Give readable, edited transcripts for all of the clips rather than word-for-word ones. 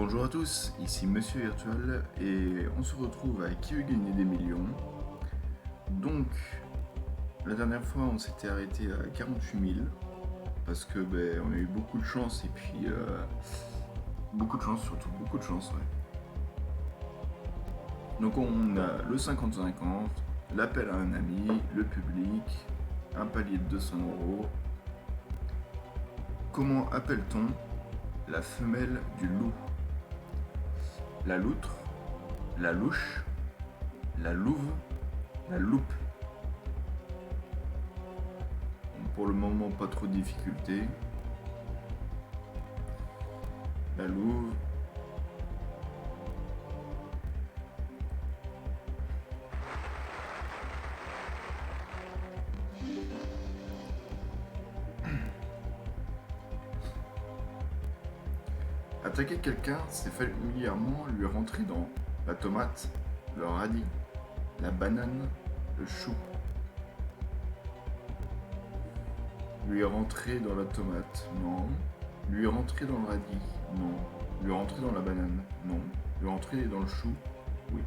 Bonjour à tous, ici Monsieur Virtual et on se retrouve à Qui veut gagner des millions. Donc, la dernière fois on s'était arrêté à 48 000 parce que on a eu beaucoup de chance et puis beaucoup de chance surtout, beaucoup de chance, ouais. Donc on a le 50-50, l'appel à un ami, le public, un palier de 200 €. Comment appelle-t-on la femelle du loup? La loutre, la louche, la louve, la loupe. Pour le moment, pas trop de difficultés. La louve. Attaquer quelqu'un, c'est familièrement lui rentrer dans la tomate, le radis, la banane, le chou. Lui rentrer dans la tomate, non. Lui rentrer dans le radis, non. Lui rentrer dans la banane, non. Lui rentrer dans le chou, oui.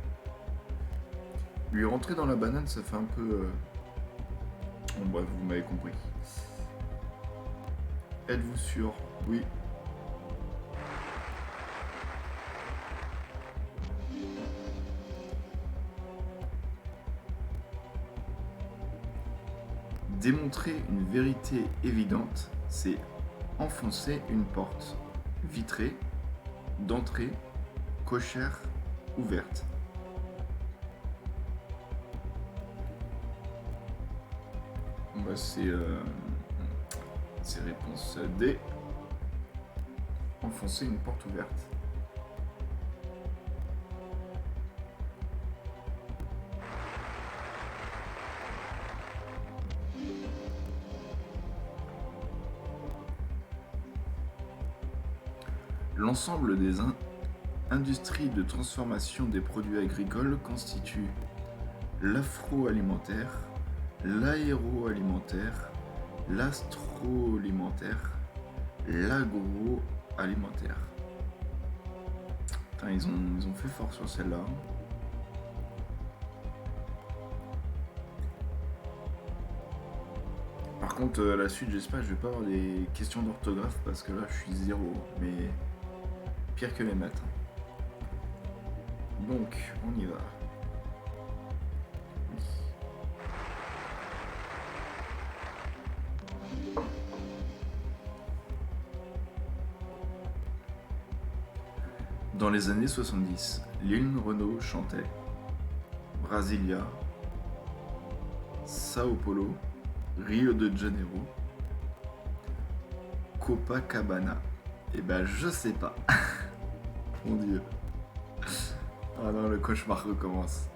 Lui rentrer dans la banane, ça fait un peu... Bon bref, vous m'avez compris. Êtes-vous sûr? Oui. Démontrer une vérité évidente, c'est enfoncer une porte vitrée, d'entrée, cochère, ouverte. C'est réponse D. Enfoncer une porte ouverte. L'ensemble des industries de transformation des produits agricoles constitue l'afroalimentaire, l'aéroalimentaire, l'astroalimentaire, l'agroalimentaire. Putain, ils ont fait fort sur celle-là. Par contre, à la suite, j'espère que je vais pas avoir des questions d'orthographe parce que là, je suis zéro. Mais pire que les maths. Donc, on y va. Dans les années 70, Lynn Renault chantait Brasilia, Sao Paulo, Rio de Janeiro, Copacabana. Eh ben, je sais pas. Mon Dieu. Ah non, le cauchemar recommence.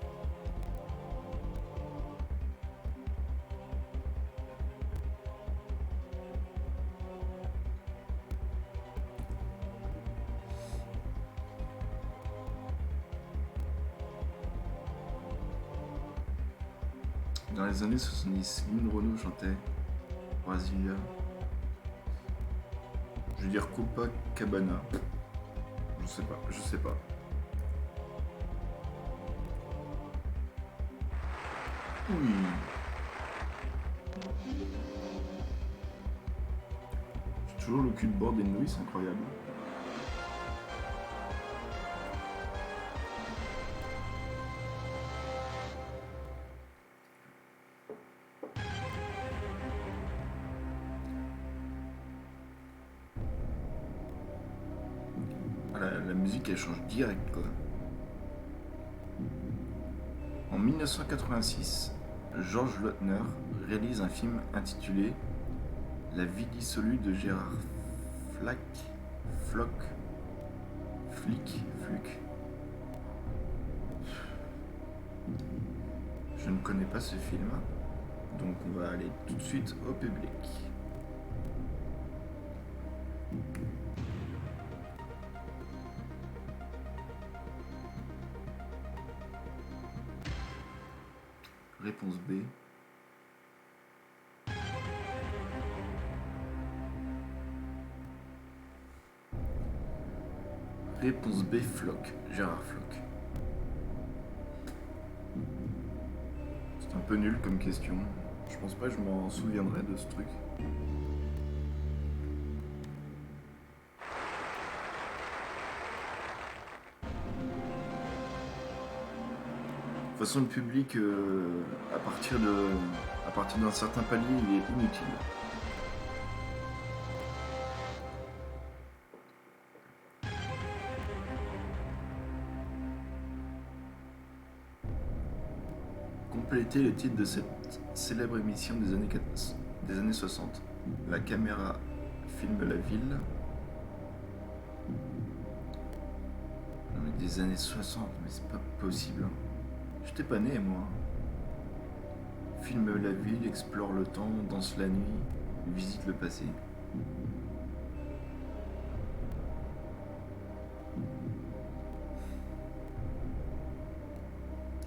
Dans les années 70, Lynn Renault chantait Brasilia. Je veux dire Copacabana. Je sais pas, je sais pas. Oui. J'ai toujours le cul de bord des nouilles, c'est incroyable. La musique elle change direct quoi. En 1986, Georges Lautner réalise un film intitulé La vie dissolue de Gérard Flack, Flock, Flick, Fluck. Je ne connais pas ce film, donc on va aller tout de suite au public. Réponse B. Réponse B, Floch. Gérard Floch. C'est un peu nul comme question. Je pense pas que je m'en souviendrai de ce truc. De toute façon, le public, à partir d'un certain palier, il est inutile. Complétez le titre de cette célèbre émission des années 60. La caméra filme la ville. Non mais des années 60, mais c'est pas possible. J'étais pas né, moi. Filme la ville, explore le temps, danse la nuit, visite le passé.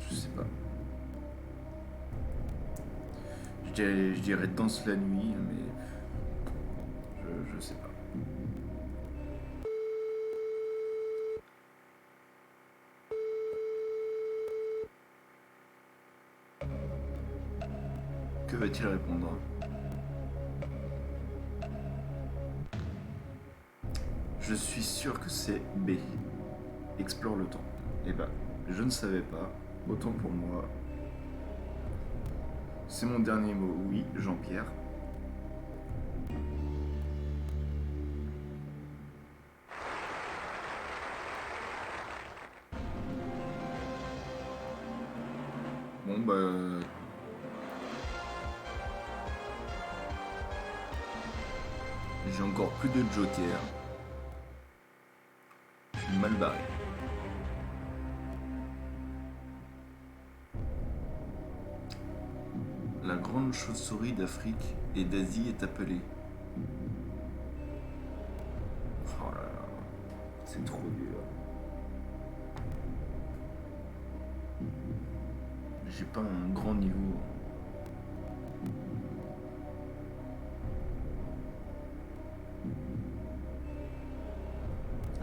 Je sais pas. Je dirais danse la nuit, mais je sais pas. Que va-t-il répondre? Je suis sûr que c'est B. Explore le temps. Eh ben, je ne savais pas. Autant pour moi. C'est mon dernier mot. Oui, Jean-Pierre. Bon bah... J'ai encore plus de joker. Je suis mal barré. La grande chauve-souris d'Afrique et d'Asie est appelée. Oh là là, c'est trop dur. J'ai pas un grand niveau.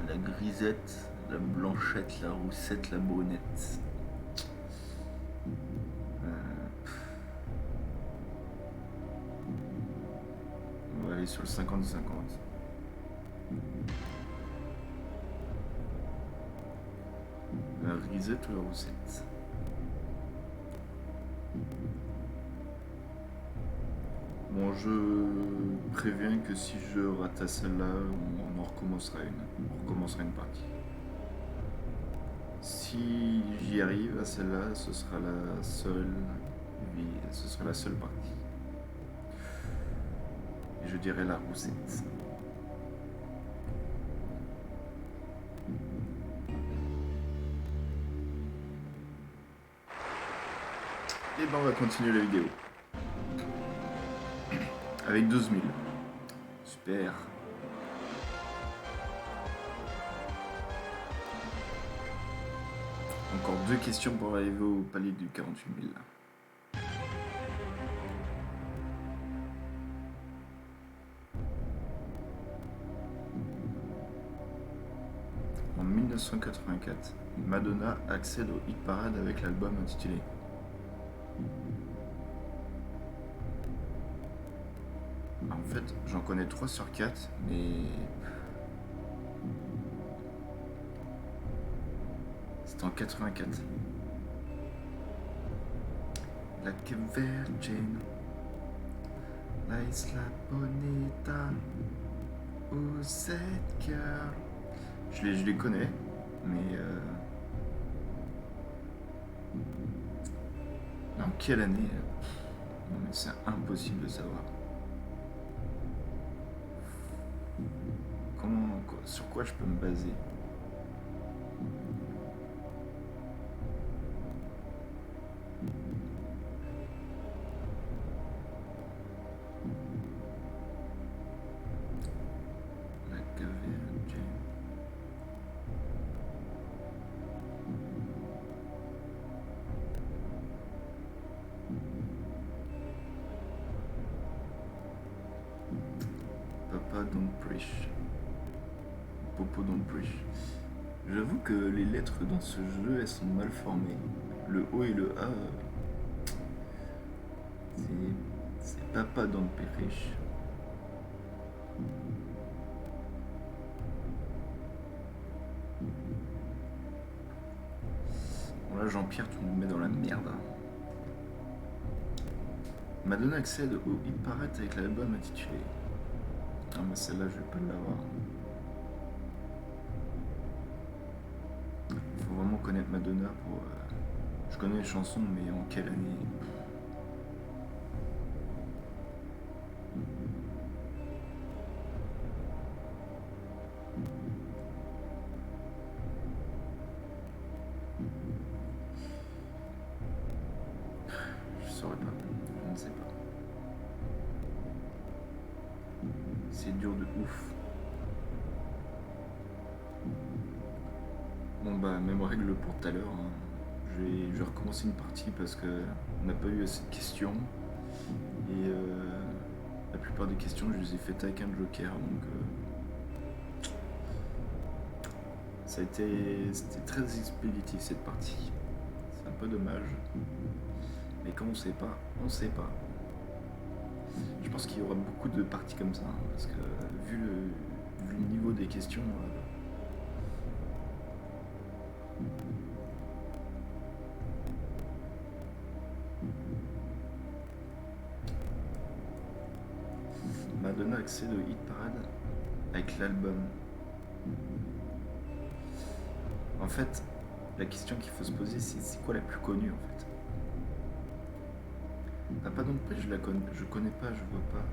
La grisette, la blanchette, la roussette, la brunette. On va aller sur le 50-50. La grisette ou la roussette? Bon, je préviens que si je rate à celle-là, on en recommencera une. On recommencera une partie. Si j'y arrive à celle-là, ce sera la seule partie. Et je dirais la roussette. Et ben on va continuer la vidéo. Avec 12 000. Super. Encore 2 questions pour arriver au palier du 48 000. En 1984, Madonna accède au hit parade avec l'album intitulé. En fait, j'en connais 3 sur 4, mais... C'est en 84. La Virgin, la Isla Bonita, où cette girl. Je les connais, mais... En quelle année? Non mais c'est impossible de savoir. Sur quoi je peux me baser? La Virgin. Papa don't preach. Popo don't preach. J'avoue que les lettres dans ce jeu, elles sont mal formées. Le O et le A, c'est papa dans le périche. Bon là, Jean-Pierre, tu me mets dans la merde. Madonna accède au hit parade avec l'album intitulé. Ah mais celle-là, je vais pas l'avoir. Faut vraiment connaître Madonna pour... Je connais les chansons, mais en quelle année? Je saurais pas. Je ne sais pas. C'est dur de ouf. Bon bah, même règle pour tout à l'heure. Hein. Je vais recommencer une partie parce que on n'a pas eu assez de questions. Et la plupart des questions, je les ai faites avec un joker. Donc c'était très expéditif cette partie. C'est un peu dommage. Mais quand on sait pas, on sait pas. Je pense qu'il y aura beaucoup de parties comme ça, hein, parce que vu le niveau des questions, Madonna accède au hit parade avec l'album. En fait, la question qu'il faut se poser, c'est quoi la plus connue en fait? Papa Don't Preach, je connais pas, je vois pas.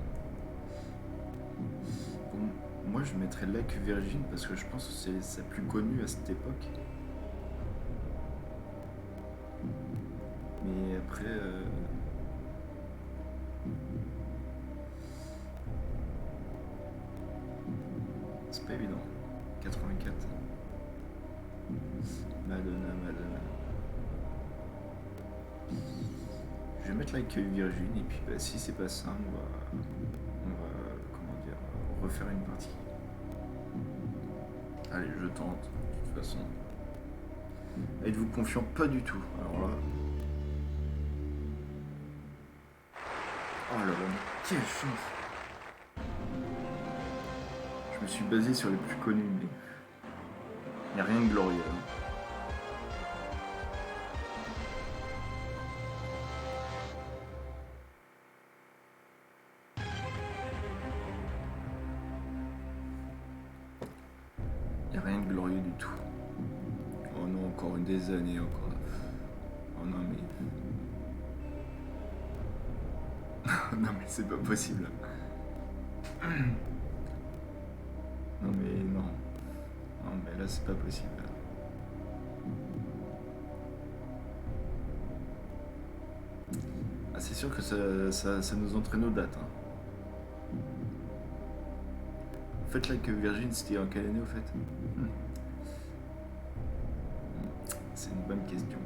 Bon, moi je mettrais Like Virgin parce que je pense que c'est sa plus connue à cette époque. Mais après, c'est pas évident. 84. Madonna. Je vais mettre Like Virgin et puis bah, si c'est pas ça, on va comment dire, refaire une partie. Allez, je tente, de toute façon. Êtes-vous confiant? Pas du tout. Alors là. Oh là là, mais quelle chance! Je me suis basé sur les plus connus, mais il n'y a rien de glorieux. Hein. Il n'y a rien de glorieux du tout. Oh non, encore des années, encore. Oh non, mais. Non, mais c'est pas possible. Non, mais non. Non, mais là, c'est pas possible. Ah, c'est sûr que ça nous entraîne aux dates. Hein. Faites là que Virgin, c'était en quelle année au fait? C'est une bonne question.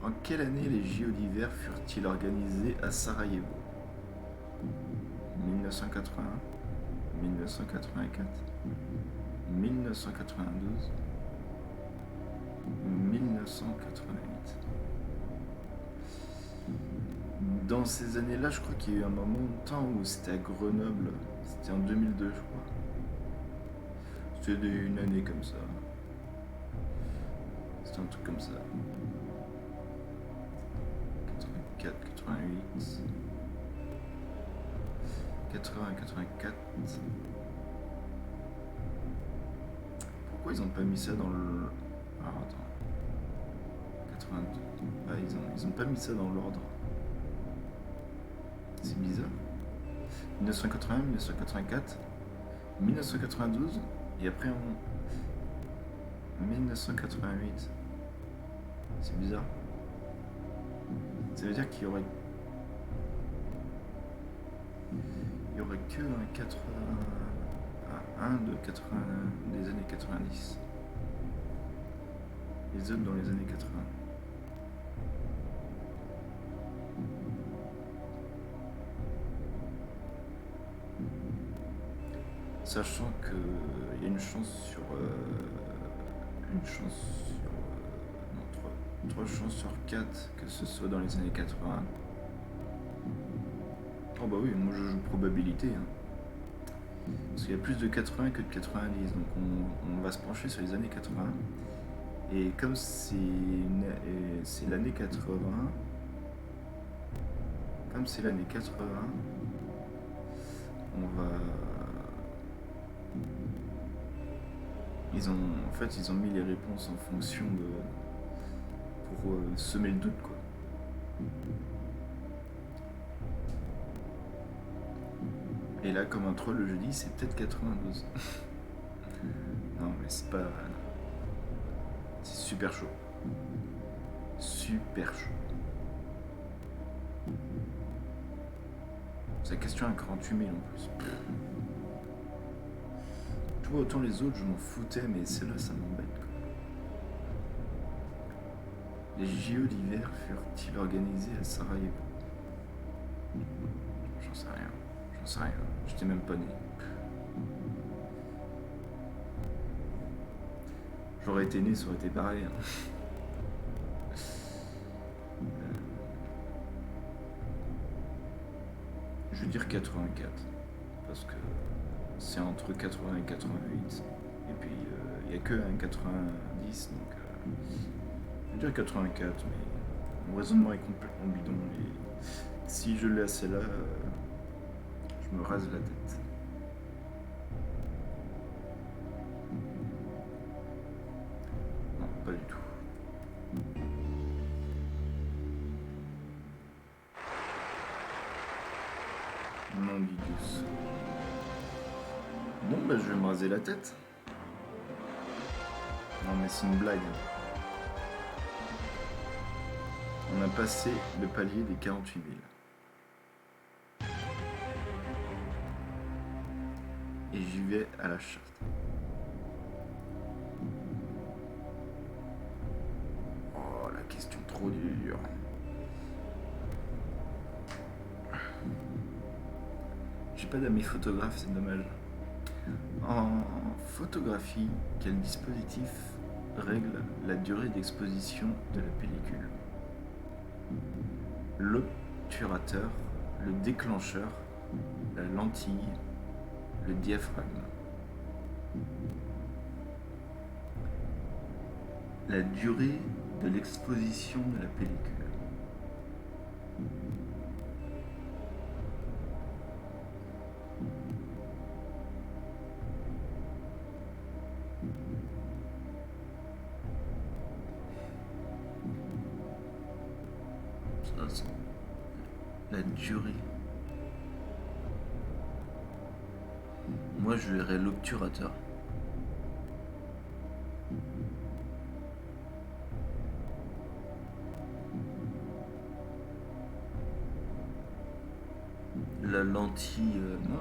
En quelle année les JO d'hiver furent-ils organisés à Sarajevo? 1981, 1984, 1992, 1988. Dans ces années-là, je crois qu'il y a eu un moment de temps où c'était à Grenoble. C'était en 2002, je crois. C'était une année comme ça. C'était un truc comme ça. 84, 88, 80, 84. Pourquoi ils ont pas mis ça dans le... Alors attends. 82. Ah, ils ont pas mis ça dans l'ordre. C'est bizarre. 1981, 1984, 1992, et après en 1988. C'est bizarre. Ça veut dire qu'il y aurait que un de 80, des années 90. Les autres dans les années 80. Sachant qu'il y a une chance sur... une chance sur... non, trois chances sur 4 que ce soit dans les années 80. Oh bah oui, moi je joue probabilité. Hein. Parce qu'il y a plus de 80 que de 90, donc on va se pencher sur les années 80. Et comme c'est l'année 80, comme c'est l'année 80, on va... ils ont mis les réponses en fonction de... pour semer le doute, quoi. Et là, comme un troll, le jeudi, c'est peut-être 92. Non, mais c'est pas... C'est super chaud. Super chaud. Sa question à 48 000 en plus. Tu vois, autant les autres, je m'en foutais, mais celle-là, ça m'embête, quoi. Les JO d'hiver furent-ils organisés à Sarajevo? J'en sais rien. J'en sais rien. J'étais même pas né. J'aurais été né, ça aurait été pareil. Hein. Je veux dire 84. Parce que c'est entre 80 et 88. Et puis, il n'y a que un 90. Donc, je veux dire 84, mais mon raisonnement est complètement bidon. Et si je l'ai assez là, je me rase la tête. Non, pas du tout. Non, Didius. Bon, bah je vais me raser la tête. Non, mais c'est une blague. On a passé le palier des 48 000. Et j'y vais à la chatte. Oh, la question trop dure. J'ai pas d'amis photographes, c'est dommage. En photographie, quel dispositif règle la durée d'exposition de la pellicule? L'obturateur, le déclencheur, la lentille, le diaphragme. La durée de l'exposition de la pellicule. La durée. Moi, je verrais l'obturateur. La lentille, non.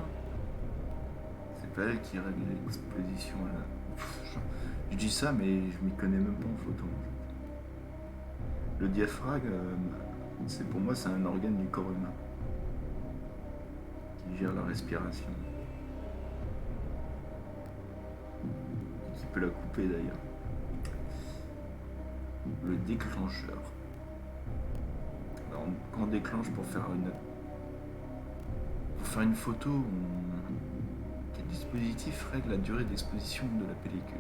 C'est pas elle qui règle l'exposition là. Je dis ça, mais je m'y connais même pas en photo. En fait. Le diaphragme, pour moi, c'est un organe du corps humain qui gère la respiration. Qui peut la couper d'ailleurs. Le déclencheur. Alors, quand on déclenche pour faire une photo, quel dispositif règle la durée d'exposition de la pellicule?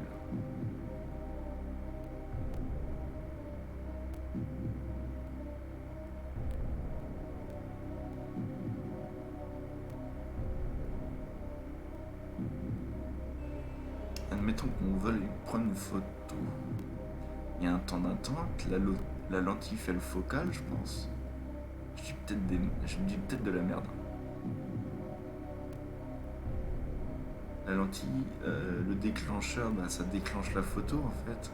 Admettons qu'on veuille prendre une photo. Il y a un temps d'attente, la lentille fait le focal, je pense. Je dis peut-être de la merde. La lentille, le déclencheur, ça déclenche la photo en fait.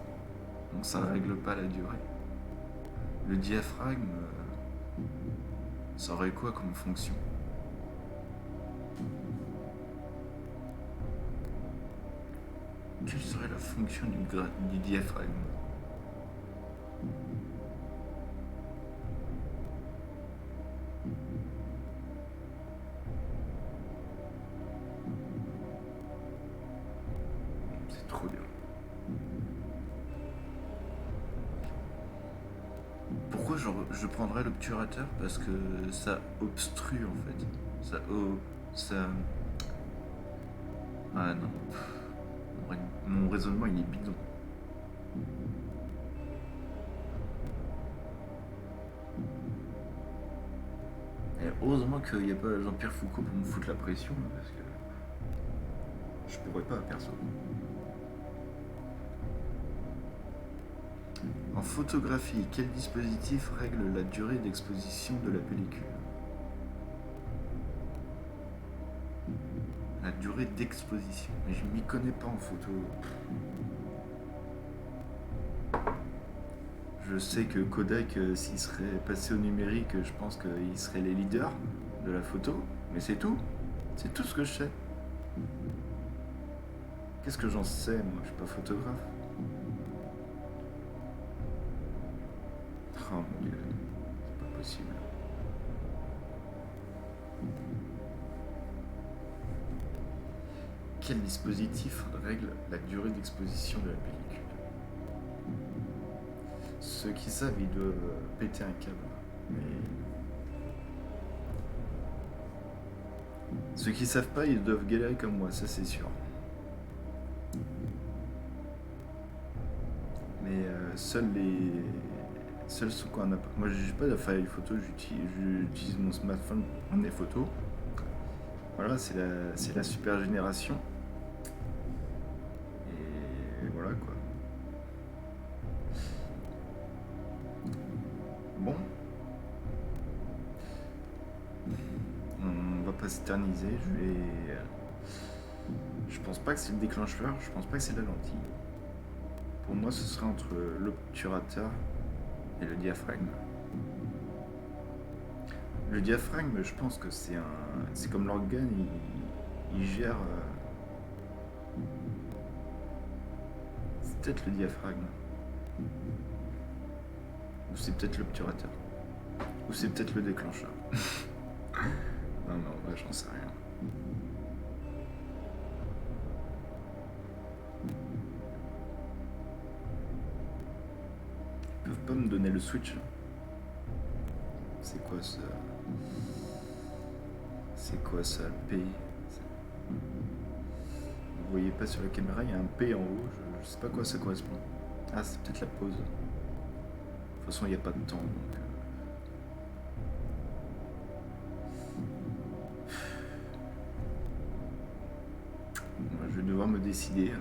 Donc ça ne règle pas la durée. Le diaphragme, ça aurait quoi comme fonction? Quelle serait la fonction du diaphragme? C'est trop dur. Pourquoi je prendrais l'obturateur? Parce que ça obstrue en fait. Ça. Ah non. Mon raisonnement il est bidon. Et heureusement qu'il n'y a pas Jean-Pierre Foucault pour me foutre la pression, parce que je pourrais pas, perso. En photographie, quel dispositif règle la durée d'exposition de la pellicule? La durée d'exposition. Mais je m'y connais pas en photo. Je sais que Kodak, s'il serait passé au numérique, je pense qu'ils seraient les leaders de la photo. Mais c'est tout. C'est tout ce que je sais. Qu'est-ce que j'en sais, moi? Je suis pas photographe. Oh mon dieu, c'est pas possible. Quel dispositif règle la durée d'exposition de la pellicule? Ceux qui savent, ils doivent péter un câble. Mais ceux qui savent pas, ils doivent galérer comme moi, ça c'est sûr. Mais seuls ceux qu'on a. Moi, j'ai pas d'appareil photo, j'utilise mon smartphone pour prendre des photos. Voilà, c'est la super génération. Et voilà quoi. Bon. On va pas s'éterniser, je pense pas que c'est le déclencheur, je pense pas que c'est la lentille. Pour moi, ce serait entre l'obturateur et le diaphragme. Le diaphragme, je pense que c'est comme l'organe, il gère. C'est peut-être le diaphragme. Ou c'est peut-être l'obturateur. Ou c'est peut-être le déclencheur. Non, mais en vrai, j'en sais rien. Ils peuvent pas me donner le switch. C'est quoi ça? C'est quoi ça, le P? Vous voyez pas sur la caméra, il y a un P en haut, je sais pas à quoi ça correspond. Ah, c'est peut-être la pause. De toute façon, il n'y a pas de temps, donc... Je vais devoir me décider. Hein.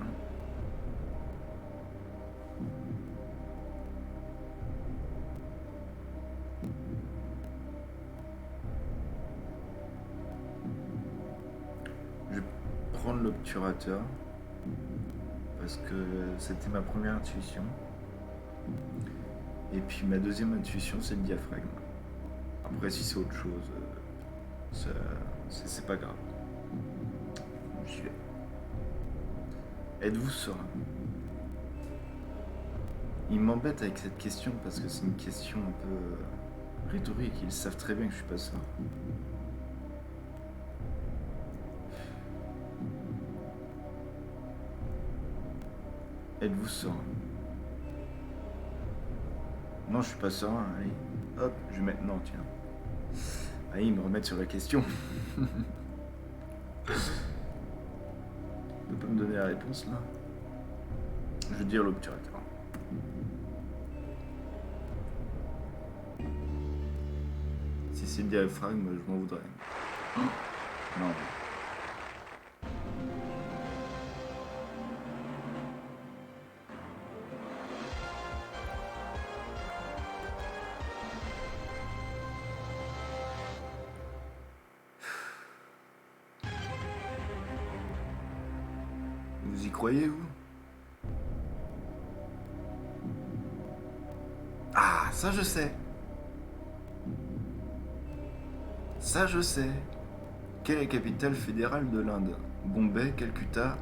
Je vais prendre l'obturateur parce que c'était ma première intuition. Et puis ma deuxième intuition, c'est le diaphragme. Après, si c'est autre chose, c'est pas grave. J'y vais. Êtes-vous serein? Il m'embête avec cette question parce que c'est une question un peu rhétorique. Ils savent très bien que je suis pas serein. Êtes-vous serein? Non, je suis pas serein. Allez, hop, je vais mettre non, tiens. Allez, ils me remettent sur la question. Ils ne peut pas me donner la réponse là. Je veux dire l'obturateur. Si c'est le diaphragme, je m'en voudrais. Non. Vous y croyez, vous? Ah, ça je sais. Ça je sais. Quelle est la capitale fédérale de l'Inde? Bombay, Calcutta,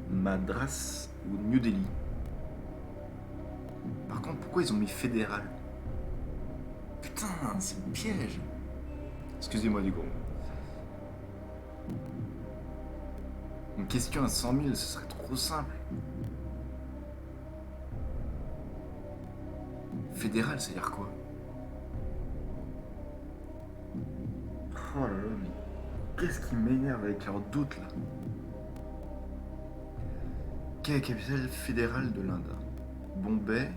Madras ou New Delhi? Par contre, pourquoi ils ont mis fédéral? Putain, c'est le piège. Excusez-moi du coup. Une question à 100 000, ce serait trop trop simple. Fédéral, ça veut dire quoi? Oh là là, mais qu'est-ce qui m'énerve avec leurs doutes là? Quelle est la capitale fédérale de l'Inde? Bombay,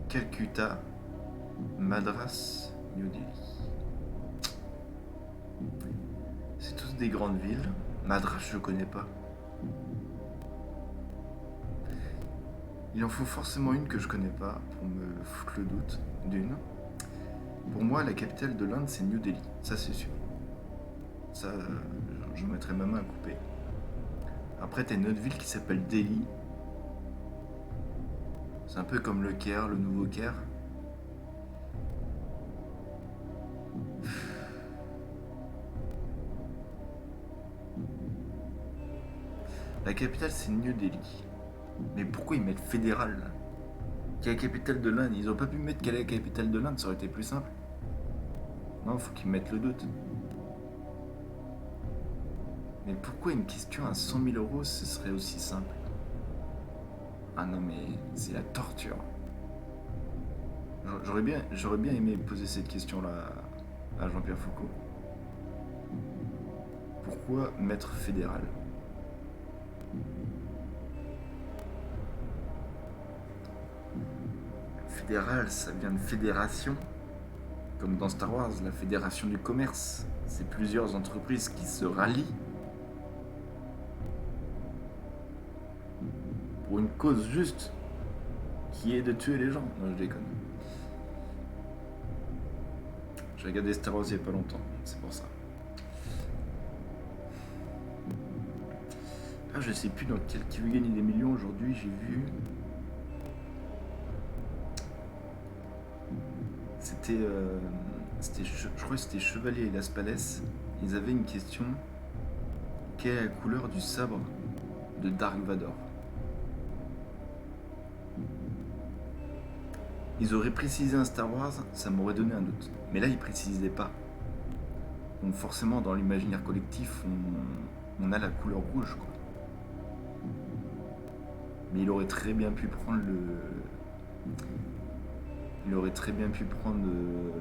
Calcutta, Madras, New Delhi. C'est tous des grandes villes. Madras, je connais pas. Il en faut forcément une que je connais pas pour me foutre le doute d'une. Pour moi, la capitale de l'Inde, c'est New Delhi. Ça, c'est sûr. Ça, je mettrai ma main à couper. Après, t'as une autre ville qui s'appelle Delhi. C'est un peu comme le Caire, le nouveau Caire. La capitale, c'est New Delhi. Mais pourquoi ils mettent fédéral là? Quelle est la capitale de l'Inde? Ils ont pas pu mettre quelle est la capitale de l'Inde, ça aurait été plus simple. Non, faut qu'ils mettent le doute. Mais pourquoi une question à 100 000 euros, ce serait aussi simple? Ah non, mais c'est la torture. J'aurais bien aimé poser cette question-là à Jean-Pierre Foucault. Pourquoi maître fédéral? Fédéral, ça vient de fédération. Comme dans Star Wars, la fédération du commerce. C'est plusieurs entreprises qui se rallient pour une cause juste, qui est de tuer les gens. Non, je déconne. J'ai regardé Star Wars il y a pas longtemps, c'est pour ça. Ah, je sais plus dans quel Qui veut gagner des millions aujourd'hui, j'ai vu. Je crois que c'était Chevalier et Las Palais. Ils avaient une question. Quelle est la couleur du sabre de Dark Vador? Ils auraient précisé un Star Wars, ça m'aurait donné un doute. Mais là, ils précisaient pas. Donc forcément, dans l'imaginaire collectif, on a la couleur rouge, quoi. Mais il aurait très bien pu prendre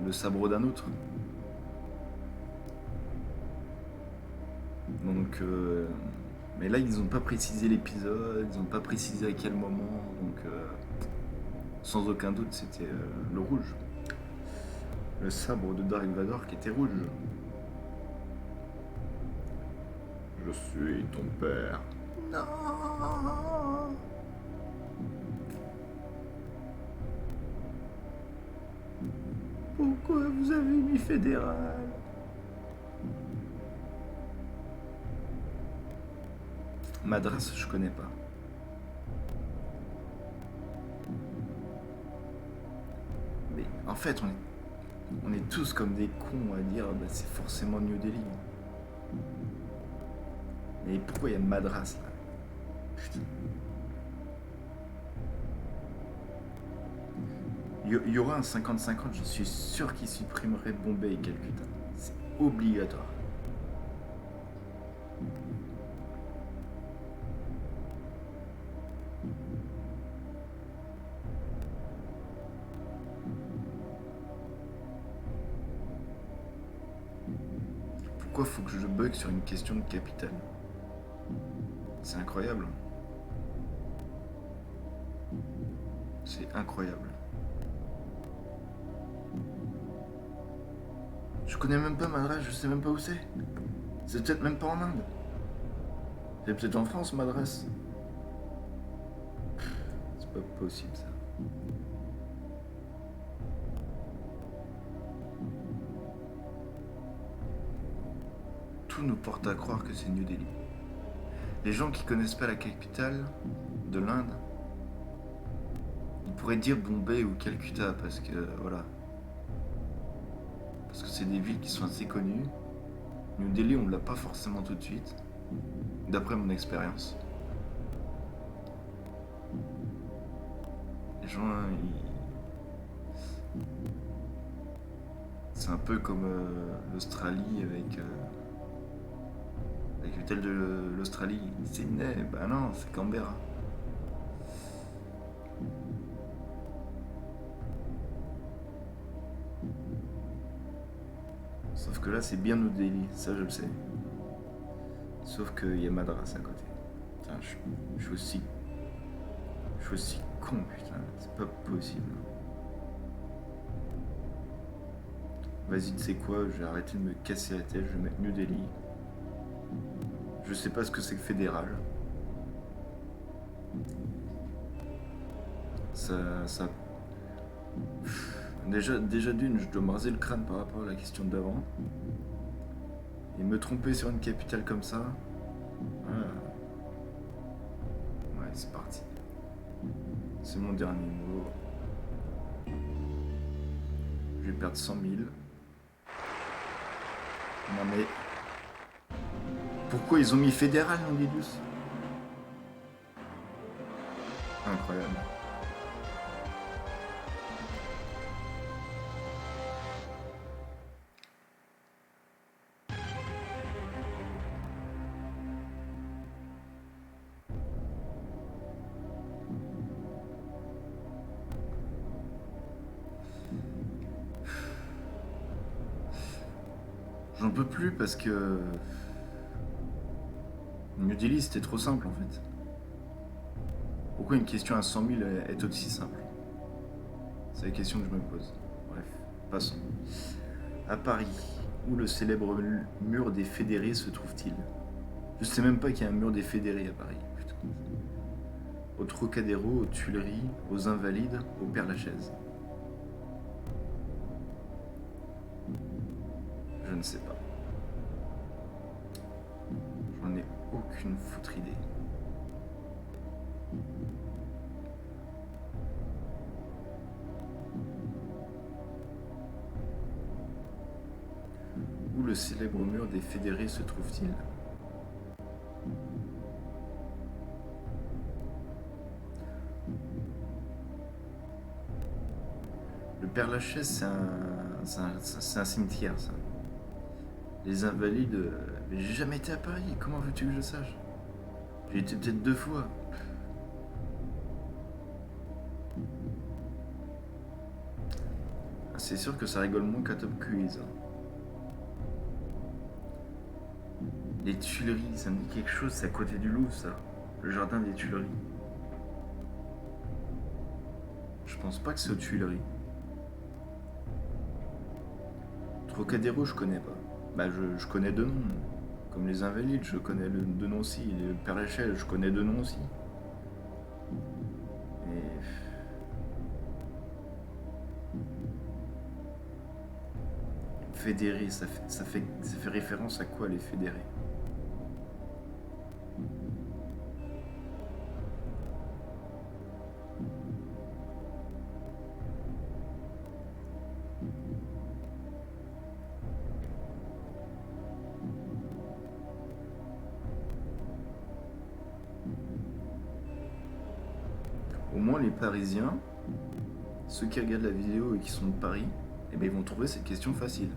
le sabre d'un autre. Donc, mais là, ils n'ont pas précisé l'épisode, ils n'ont pas précisé à quel moment. Donc, sans aucun doute, c'était le rouge. Le sabre de Dark Vador qui était rouge. Je suis ton père. Non. Pourquoi vous avez mis fédéral? Madras, je connais pas. Mais en fait, on est tous comme des cons à dire bah, c'est forcément New Delhi. Mais pourquoi il y a Madras là? Putain. Il y aura un 50-50, je suis sûr qu'il supprimerait Bombay et Calcutta. C'est obligatoire. Pourquoi faut que je bug sur une question de capitale? C'est incroyable. C'est incroyable. Je connais même pas Madras, je sais même pas où c'est. C'est peut-être même pas en Inde. C'est peut-être en France, Madras. C'est pas possible ça. Tout nous porte à croire que c'est New Delhi. Les gens qui connaissent pas la capitale de l'Inde, ils pourraient dire Bombay ou Calcutta parce que voilà. Parce que c'est des villes qui sont assez connues. New Delhi, on ne l'a pas forcément tout de suite, d'après mon expérience. Les gens, c'est un peu comme l'Australie avec La capitale de l'Australie, Sydney. Bah non, c'est Canberra. Sauf que là, c'est bien New Delhi, ça je le sais. Sauf qu'il y a Madras à côté. Putain, je suis aussi. Je suis aussi con, putain. C'est pas possible. Vas-y, tu sais quoi, je vais arrêter de me casser la tête, je vais mettre New Delhi. Je sais pas ce que c'est que fédéral. Ça. Déjà d'une, je dois me raser le crâne par rapport à la question d'avant. Et me tromper sur une capitale comme ça. Voilà. Ouais, c'est parti. C'est mon dernier mot. Je vais perdre 100 000. Non mais. Pourquoi ils ont mis fédéral dans Lidus? Incroyable. J'en peux plus parce que. New Delhi c'était trop simple en fait. Pourquoi une question à 100 000 est aussi simple? C'est la question que je me pose. Bref, passons. À Paris, où le célèbre mur des fédérés se trouve-t-il? Je sais même pas qu'il y a un mur des fédérés à Paris. Putain. Au Trocadéro, aux Tuileries, aux Invalides, au Père-Lachaise. Je ne sais pas. J'en ai aucune foutre idée. Où le célèbre mur des fédérés se trouve-t-il? Le Père-Lachaise, c'est un cimetière, ça. Les Invalides, mais j'ai jamais été à Paris, comment veux-tu que je sache? J'ai été peut-être 2 fois. Ah, c'est sûr que ça rigole moins qu'à Top Quiz. Les Tuileries, ça me dit quelque chose, c'est à côté du Louvre, ça. Le jardin des Tuileries. Je pense pas que c'est aux Tuileries. Trocadéro, je connais pas. Bah, je connais deux noms. Comme les Invalides, je connais deux noms aussi. Le Père-Lachaise, je connais deux noms aussi. Et. Fédérés, ça fait référence à quoi les fédérés? Au moins les Parisiens, ceux qui regardent la vidéo et qui sont de Paris, eh ben, ils vont trouver cette question facile.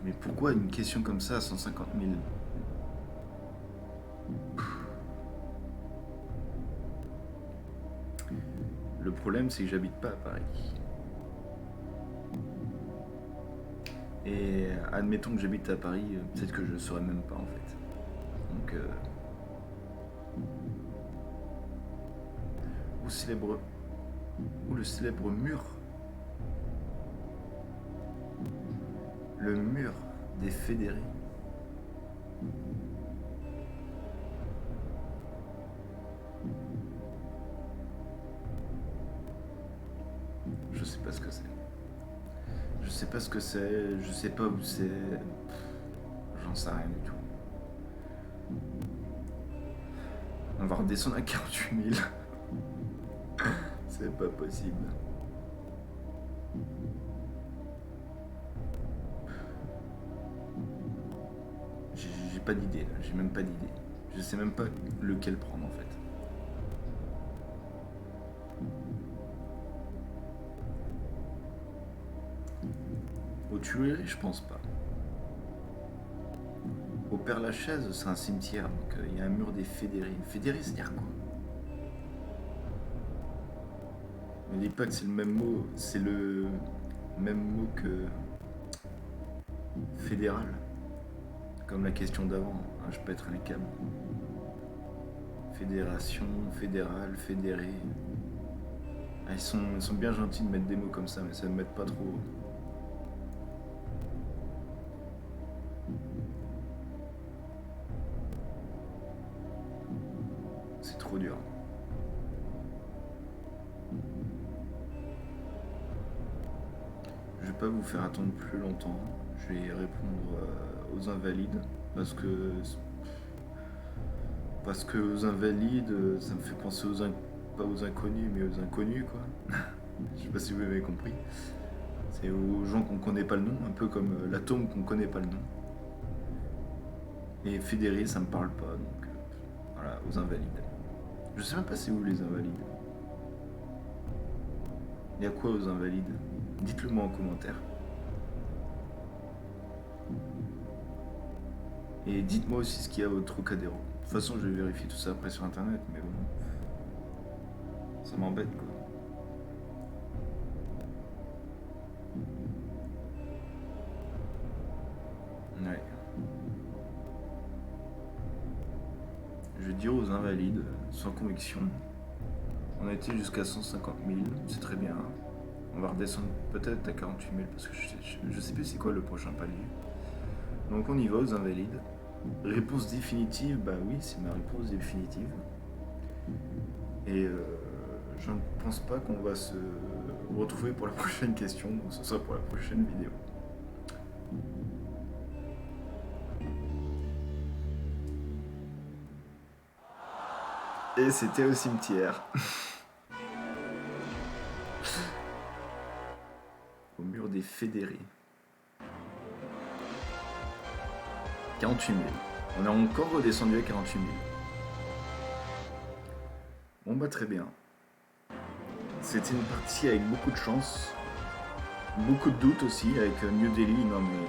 Mais pourquoi une question comme ça à 150 000? Le problème, c'est que j'habite pas à Paris. Et admettons que j'habite à Paris, peut-être que je ne saurais même pas en fait. Donc, où le célèbre mur, le mur des fédérés. Je sais pas ce que c'est. Je sais pas ce que c'est, je sais pas où c'est. J'en sais rien du tout. On va redescendre à 48 000. C'est pas possible. J'ai pas d'idée là, j'ai même pas d'idée. Je sais même pas lequel prendre en fait. Aux Tuileries, je pense pas. Au Père-Lachaise, c'est un cimetière, donc il y a un mur des fédérés. Fédéré, c'est-à-dire quoi? Ne dis pas que c'est le même mot, c'est le même mot que fédéral, comme la question d'avant. Hein, je pèterai les câbles. Fédération, fédéral, fédéré. Ah, ils sont bien gentils de mettre des mots comme ça, mais ça ne m'aide pas trop. C'est trop dur. Je vais pas vous faire attendre plus longtemps. Je vais répondre aux invalides parce que aux invalides, ça me fait penser pas aux inconnus, mais aux inconnus quoi. Je sais pas si vous avez compris. C'est aux gens qu'on connaît pas le nom, un peu comme l'atome qu'on connaît pas le nom. Et fédéré, ça me parle pas, donc voilà, aux invalides. Je sais même pas c'est où les invalides. Il y a quoi aux invalides? Dites-le moi en commentaire. Et dites-moi aussi ce qu'il y a au Trocadéro. De toute façon, je vais vérifier tout ça après sur internet, mais bon. Ça m'embête quoi. Ouais. Je vais dire aux invalides, sans conviction. On a été jusqu'à 150 000, c'est très bien. On va redescendre peut-être à 48 000 parce que je sais plus c'est quoi le prochain palier. Donc on y va aux invalides. Réponse définitive, bah oui, c'est ma réponse définitive. Et je ne pense pas qu'on va se retrouver pour la prochaine question, donc ce sera pour la prochaine vidéo. Et c'était au cimetière. Au mur des fédérés. 48 000. On est encore redescendu à 48 000. Bon bah très bien. C'était une partie avec beaucoup de chance. Beaucoup de doutes aussi avec New Delhi. Non mais...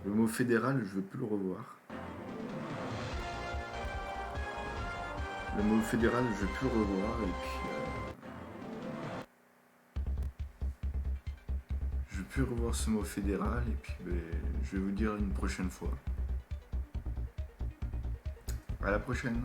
Le mot fédéral, je veux plus le revoir. Le mot fédéral, je veux plus le revoir. Et puis... je veux plus revoir ce mot fédéral. Et puis je vais vous dire une prochaine fois. À la prochaine.